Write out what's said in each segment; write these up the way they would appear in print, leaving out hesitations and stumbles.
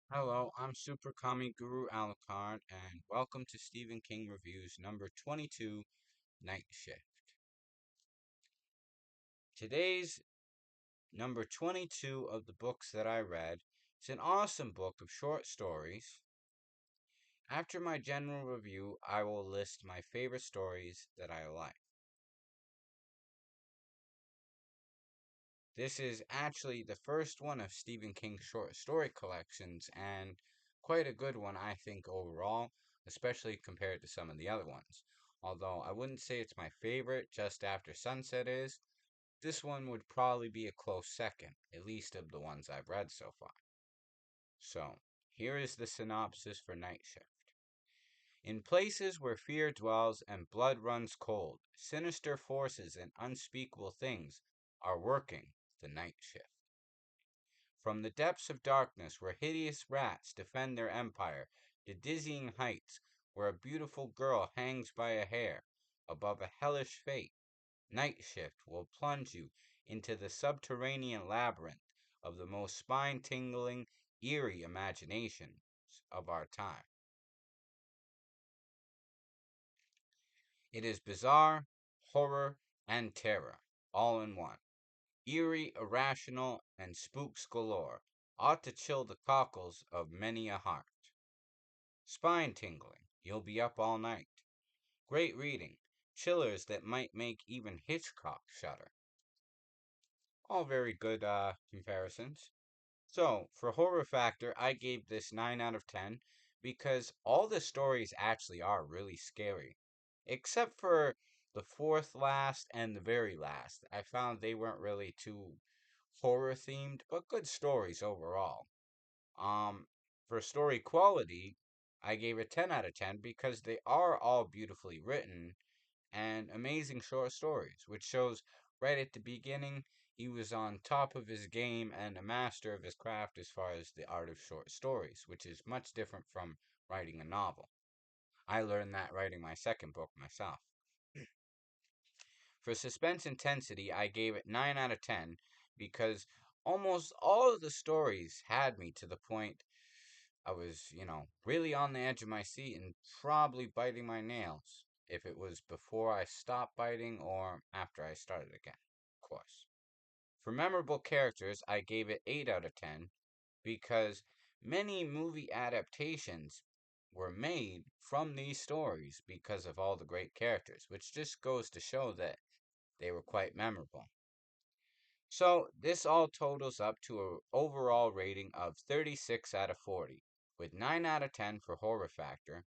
Hello, I'm Super Comic Guru Alucard, and welcome to Stephen King Reviews number 22, Night Shift. Today's number 22 of the books that I read is an awesome book of short stories. After my general review, I will list my favorite stories that I like. This is actually the first one of Stephen King's short story collections, and quite a good one, I think, overall, especially compared to some of the other ones. Although I wouldn't say it's my favorite, just after Sunset is, this one would probably be a close second, at least of the ones I've read so far. So, here is the synopsis for Night Shift. In places where fear dwells and blood runs cold, sinister forces and unspeakable things are working the night shift. From the depths of darkness where hideous rats defend their empire to dizzying heights where a beautiful girl hangs by a hair above a hellish fate, Night Shift will plunge you into the subterranean labyrinth of the most spine-tingling, eerie imaginations of our time. It is bizarre, horror, and terror, all in one. Eerie, irrational, and spooks galore, ought to chill the cockles of many a heart. Spine tingling, you'll be up all night. Great reading, chillers that might make even Hitchcock shudder. All very good comparisons. So, for horror factor, I gave this 9 out of 10 because all the stories actually are really scary. Except for the fourth last and the very last. I found they weren't really too horror themed, but good stories overall. Um, for story quality, I gave it 10 out of 10 because they are all beautifully written and amazing short stories, which shows right at the beginning he was on top of his game and a master of his craft as far as the art of short stories, which is much different from writing a novel. I learned that writing my second book myself. For suspense intensity, I gave it 9 out of 10 because almost all of the stories had me to the point I was, really on the edge of my seat and probably biting my nails if it was before I stopped biting or after I started again, of course. For memorable characters, I gave it 8 out of 10 because many movie adaptations were made from these stories because of all the great characters, which just goes to show that they were quite memorable. So this all totals up to an overall rating of 36 out of 40, with 9 out of 10 for horror factor,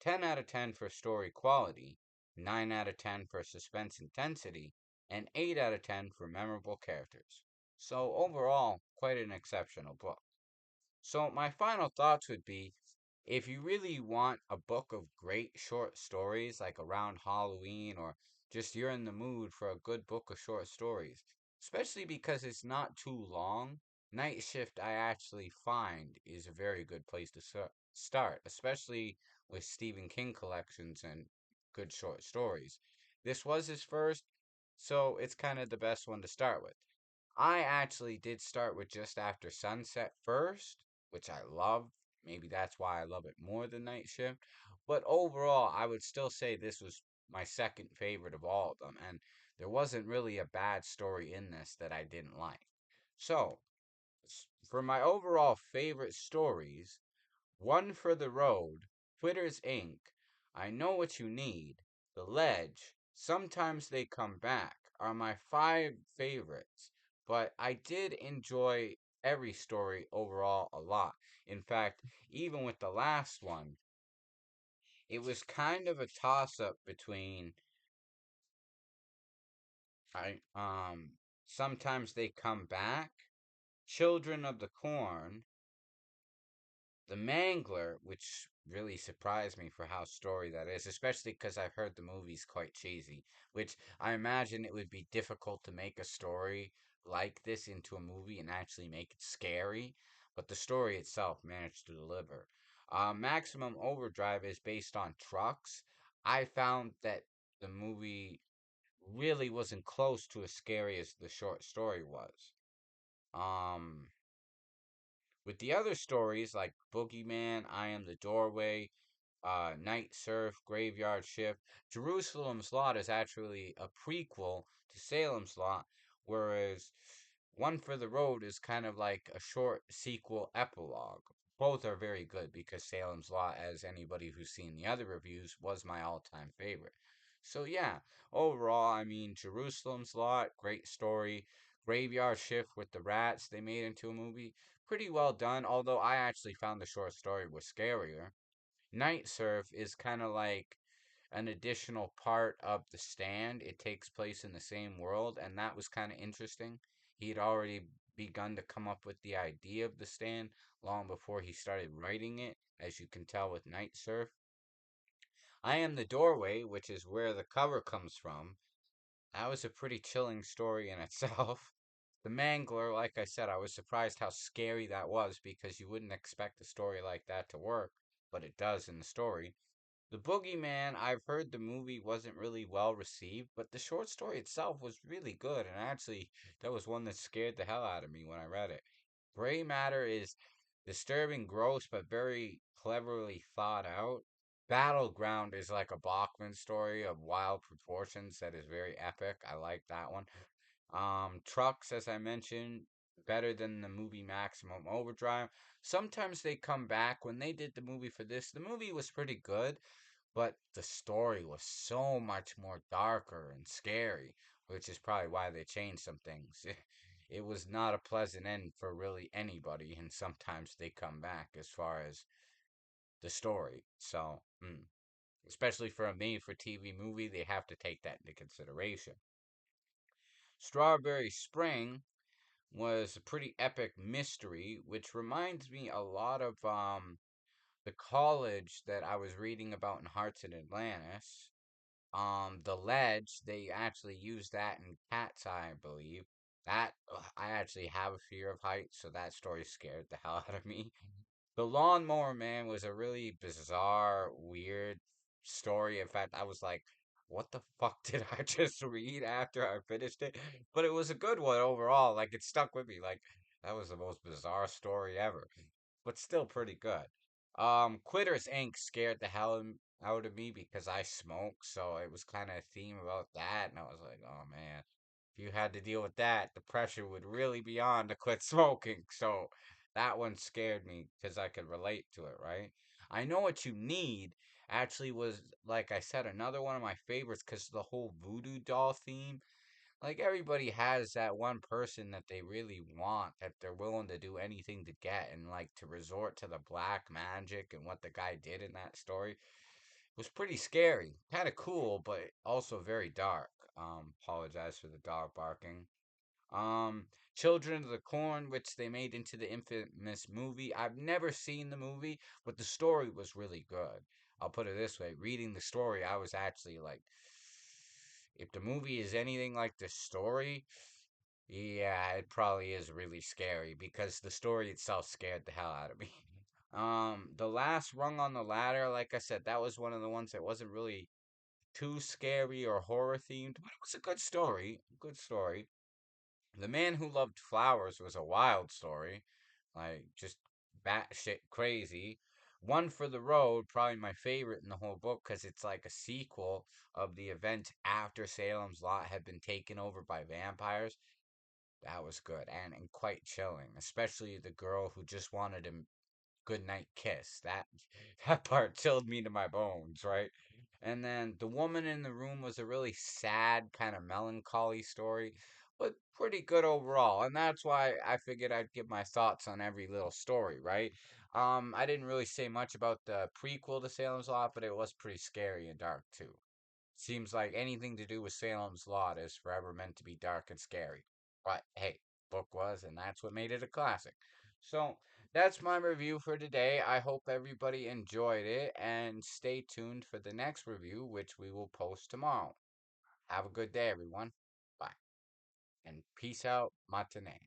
10 out of 10 for story quality, 9 out of 10 for suspense intensity, and 8 out of 10 for memorable characters. So overall, quite an exceptional book. So my final thoughts would be if you really want a book of great short stories, like around Halloween, or just you're in the mood for a good book of short stories, especially because it's not too long, Night Shift I actually find is a very good place to start, especially with Stephen King collections and good short stories. This was his first, so it's kind of the best one to start with. I actually did start with Just After Sunset first, which I loved. Maybe that's why I love it more than Night Shift. But overall, I would still say this was my second favorite of all of them. And there wasn't really a bad story in this that I didn't like. So, for my overall favorite stories, One for the Road, Twitter's Ink, I Know What You Need, The Ledge, Sometimes They Come Back are my five favorites, but I did enjoy every story overall a lot. In fact, even with the last one, it was kind of a toss up between I Sometimes They Come Back, Children of the Corn, The Mangler, which really surprised me for how story that is, especially because I've heard the movie's quite cheesy, which I imagine it would be difficult to make a story like this into a movie and actually make it scary, but the story itself managed to deliver. Maximum Overdrive is based on trucks. I found that the movie really wasn't close to as scary as the short story was. Um, With the other stories like Boogeyman, I Am the Doorway, Night Surf, Graveyard Shift, Jerusalem's Lot is actually a prequel to Salem's Lot, whereas One for the Road is kind of like a short sequel epilogue. Both are very good because Salem's Lot, as anybody who's seen the other reviews, was my all time favorite. So, yeah, overall, I mean, Jerusalem's Lot, great story. Graveyard Shift with the rats they made into a movie, pretty well done, although I actually found the short story was scarier. Night Surf is kind of like an additional part of The Stand. It takes place in the same world, and that was kind of interesting. He had already begun to come up with the idea of The Stand long before he started writing it, as you can tell with Night Surf. I Am the Doorway, which is where the cover comes from. That was a pretty chilling story in itself. The Mangler, like I said, I was surprised how scary that was because you wouldn't expect a story like that to work, but it does in the story. The Boogeyman, I've heard the movie wasn't really well received, but the short story itself was really good, and actually, that was one that scared the hell out of me when I read it. Gray Matter is disturbing, gross, but very cleverly thought out. Battleground is like a Bachman story of wild proportions that is very epic. I like that one. Trucks, as I mentioned, better than the movie Maximum Overdrive. Sometimes they come back. When they did the movie for this, the movie was pretty good, but the story was so much more darker and scary, which is probably why they changed some things. It was not a pleasant end for really anybody, and sometimes they come back as far as the story. So, especially for a made for TV movie, they have to take that into consideration. Strawberry Spring was a pretty epic mystery, which reminds me a lot of the college that I was reading about in Hearts and Atlantis. The ledge, they actually used that in Cat's Eye, I believe. That I actually have a fear of heights, so that story scared the hell out of me. The Lawnmower Man was a really bizarre, weird story. In fact, I was like, what the fuck did I just read after I finished it? But it was a good one overall. Like, it stuck with me. Like, that was the most bizarre story ever, but still pretty good. Quitters Inc. scared the hell out of me because I smoke, so it was kind of a theme about that, and I was like, oh man, if you had to deal with that, the pressure would really be on to quit smoking. So that one scared me because I could relate to it, right? I Know What You Need actually was, like I said, another one of my favorites because the whole voodoo doll theme. Like everybody has that one person that they really want that they're willing to do anything to get, and like to resort to the black magic and what the guy did in that story was pretty scary. Kind of cool, but also very dark. Apologize for the dog barking. Um, Children of the Corn, which they made into the infamous movie. I've never seen the movie, but the story was really good. I'll put it this way: reading the story, I was actually like, if the movie is anything like the story, yeah, it probably is really scary because the story itself scared the hell out of me. The last rung on the ladder, like I said, that was one of the ones that wasn't really too scary or horror themed, but it was a good story. Good story. The Man Who Loved Flowers was a wild story, like just batshit crazy. One for the Road, probably my favorite in the whole book because it's like a sequel of the event after Salem's Lot had been taken over by vampires. That was good and quite chilling, especially the girl who just wanted a good night kiss. That part chilled me to my bones, right? And then The Woman in the Room was a really sad, kind of melancholy story, but pretty good overall. And that's why I figured I'd give my thoughts on every little story, right? I didn't really say much about the prequel to Salem's Lot, but it was pretty scary and dark too. Seems like anything to do with Salem's Lot is forever meant to be dark and scary. But hey, book was, and that's what made it a classic. So that's my review for today. I hope everybody enjoyed it, and stay tuned for the next review, which we will post tomorrow. Have a good day, everyone. Bye. And peace out, matane.